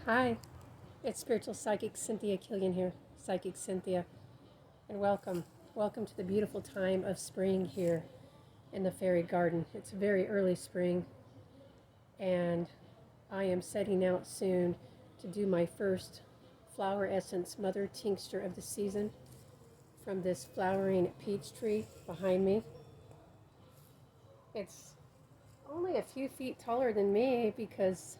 Hi, it's Spiritual Psychic Cynthia Killian here, Psychic Cynthia, and welcome. Welcome to the beautiful time of spring here in the fairy garden. It's very early spring, and I am setting out soon to do my first flower essence mother tincture of the season from this flowering peach tree behind me. It's only a few feet taller than me because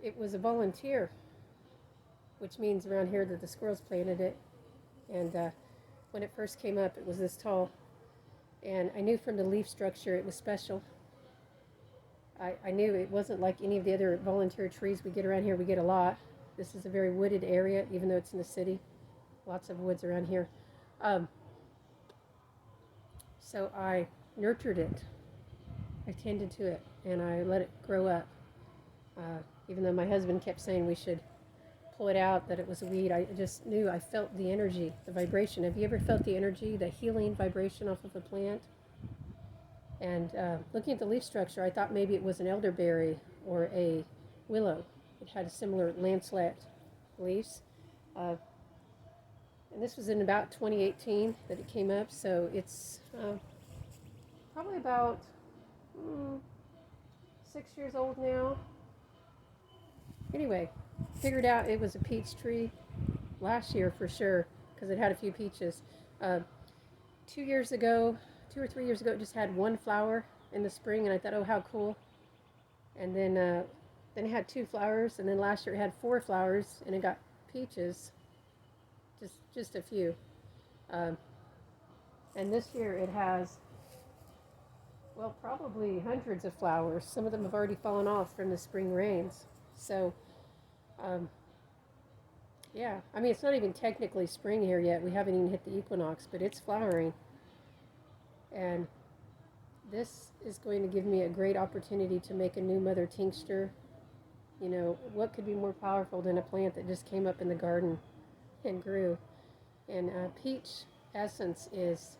it was a volunteer, which means around here that the squirrels planted it. And when it first came up, it was this tall. And I knew from the leaf structure it was special. I knew it wasn't like any of the other volunteer trees we get around here. We get a lot. This is a very wooded area, even though it's in the city. Lots of woods around here. So I nurtured it. I tended to it, and I let it grow up. Even though my husband kept saying we should pull it out, that it was a weed, I just knew. I felt the energy, the vibration. Have you ever felt the energy, the healing vibration off of a plant? And looking at the leaf structure, I thought maybe it was an elderberry or a willow. It had a similar lanceolate leaves. And this was in about 2018 that it came up, so it's probably about 6 years old now. Anyway, figured out it was a peach tree last year for sure, because it had a few peaches. 2 or 3 years ago, it just had one flower in the spring, and I thought, oh, how cool. And then it had two flowers, and then last year it had four flowers, and it got peaches, just a few. And this year it has, well, probably hundreds of flowers. Some of them have already fallen off from the spring rains. So, yeah, I mean, it's not even technically spring here yet. We haven't even hit the equinox, but it's flowering. And this is going to give me a great opportunity to make a new mother tincture. You know, what could be more powerful than a plant that just came up in the garden and grew? And peach essence is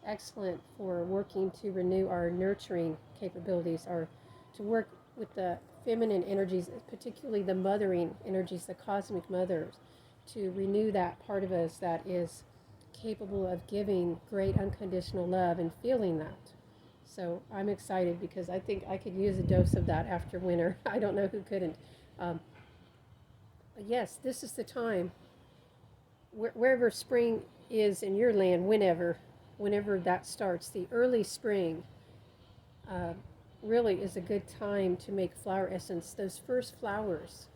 excellent for working to renew our nurturing capabilities, or to work with the feminine energies, particularly the mothering energies, the cosmic mothers, to renew that part of us that is capable of giving great unconditional love and feeling that. So I'm excited because I think I could use a dose of that after winter. I don't know who couldn't. Yes, this is the time. Wherever spring is in your land, whenever that starts, the early spring really is a good time to make flower essence. Those first flowers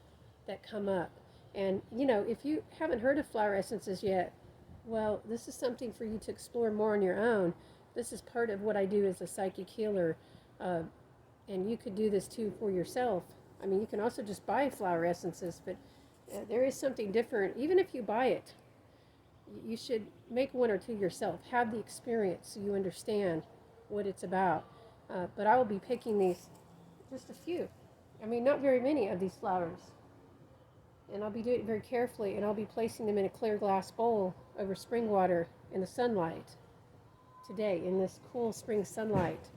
that come up. And, you know, if you haven't heard of flower essences yet, well, this is something for you to explore more on your own. This is part of what I do as a psychic healer. And you could do this too for yourself. I mean, you can also just buy flower essences, but there is something different. Even if you buy it, you should make one or two yourself. Have the experience so you understand what it's about. But I will be picking these, just a few. I mean, not very many of these flowers. And I'll be doing it very carefully, and I'll be placing them in a clear glass bowl over spring water in the sunlight today, in this cool spring sunlight.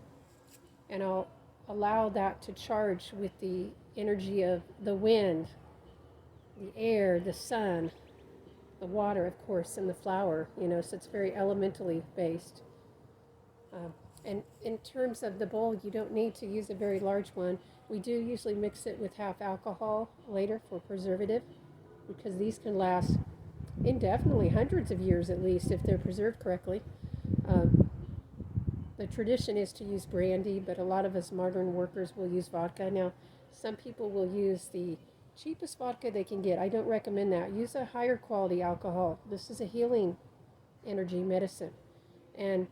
And I'll allow that to charge with the energy of the wind, the air, the sun, the water, of course, and the flower, you know, so it's very elementally based. And in terms of the bowl, you don't need to use a very large one. We do usually mix it with half alcohol later for preservative, because these can last indefinitely, hundreds of years at least, if they're preserved correctly. The tradition is to use brandy, but a lot of us modern workers will use vodka. Now, some people will use the cheapest vodka they can get. I don't recommend that. Use a higher quality alcohol. This is a healing energy medicine. And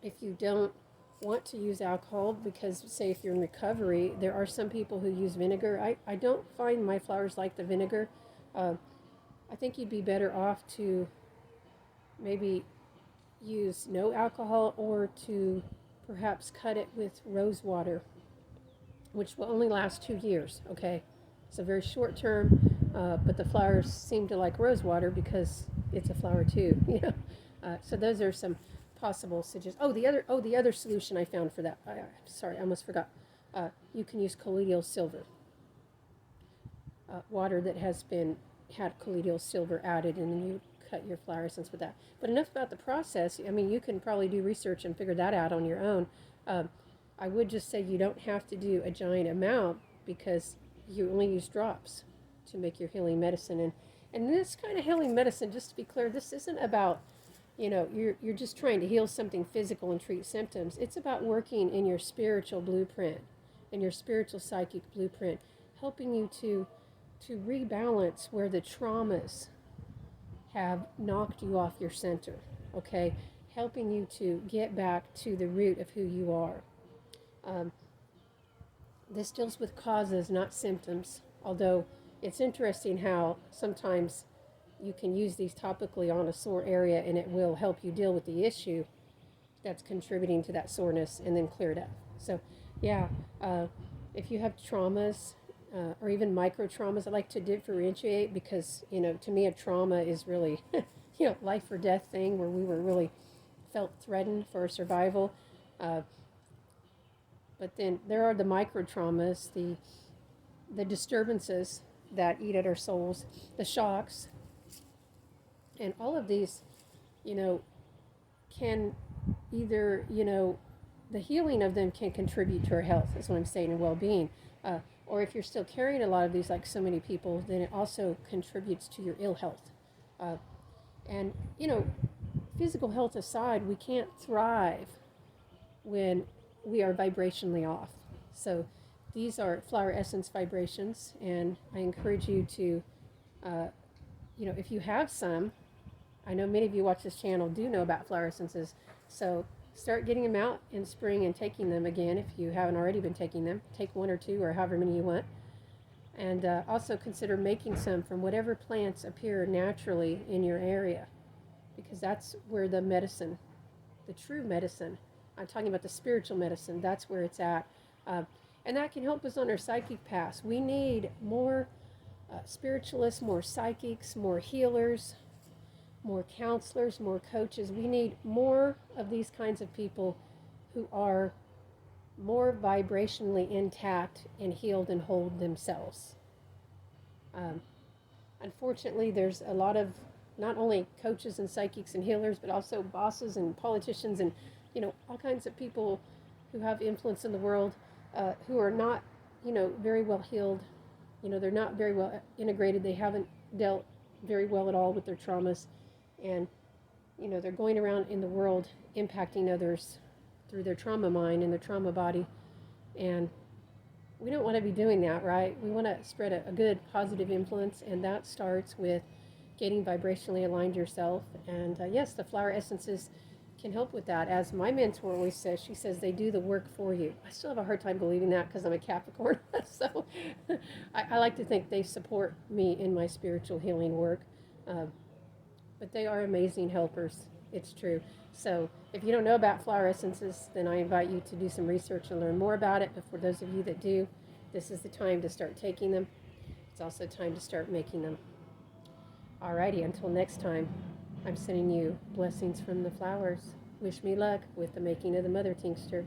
if you don't want to use alcohol, because say if you're in recovery, there are some people who use vinegar. I don't find my flowers like the vinegar. I think you'd be better off to maybe use no alcohol, or to perhaps cut it with rose water, which will only last 2 years, okay? It's a very short term, but the flowers seem to like rose water because it's a flower too, you know. So those are some possible suggestions. The other solution I found for that. Sorry, I almost forgot. You can use colloidal silver. water that has been had colloidal silver added, and then you cut your flower essence with that. But enough about the process. I mean, you can probably do research and figure that out on your own. Um, I would just say you don't have to do a giant amount because you only use drops to make your healing medicine. And this kind of healing medicine, just to be clear, this isn't about, you're just trying to heal something physical and treat symptoms. It's about working in your spiritual blueprint, in your spiritual psychic blueprint, helping you to rebalance where the traumas have knocked you off your center, okay? Helping you to get back to the root of who you are. Um, this deals with causes, not symptoms, although it's interesting how sometimes you can use these topically on a sore area and it will help you deal with the issue that's contributing to that soreness and then clear it up. So, yeah, if you have traumas, or even micro traumas, I like to differentiate because, to me, a trauma is really, life or death thing where we were really felt threatened for our survival. But then there are the micro traumas, the disturbances that eat at our souls, the shocks, and all of these, can either, the healing of them can contribute to our health, is what I'm saying, and well-being. Or if you're still carrying a lot of these, like so many people, then it also contributes to your ill health. And, physical health aside, we can't thrive when we are vibrationally off. So these are flower essence vibrations, and I encourage you to, if you have some, I know many of you watch this channel do know about flower essences, so start getting them out in spring and taking them again if you haven't already been taking them. Take 1 or 2 or however many you want. And also consider making some from whatever plants appear naturally in your area, because that's where the medicine, the true medicine, I'm talking about the spiritual medicine, that's where it's at. And that can help us on our psychic paths. We need more spiritualists, more psychics, more healers, more counselors, more coaches. We need more of these kinds of people who are more vibrationally intact and healed and whole themselves. Unfortunately, there's a lot of not only coaches and psychics and healers, but also bosses and politicians and, all kinds of people who have influence in the world who are not, very well healed. They're not very well integrated. They haven't dealt very well at all with their traumas. And, they're going around in the world impacting others through their trauma mind and their trauma body. And we don't want to be doing that, right? We want to spread a good, positive influence, and that starts with getting vibrationally aligned yourself. And yes, the flower essences can help with that. As my mentor always says, she says they do the work for you. I still have a hard time believing that because I'm a Capricorn. So I like to think they support me in my spiritual healing work. But they are amazing helpers. It's true. So if you don't know about flower essences, then I invite you to do some research and learn more about it. But for those of you that do, this is the time to start taking them. It's also time to start making them. Alrighty, until next time, I'm sending you blessings from the flowers. Wish me luck with the making of the mother tincture.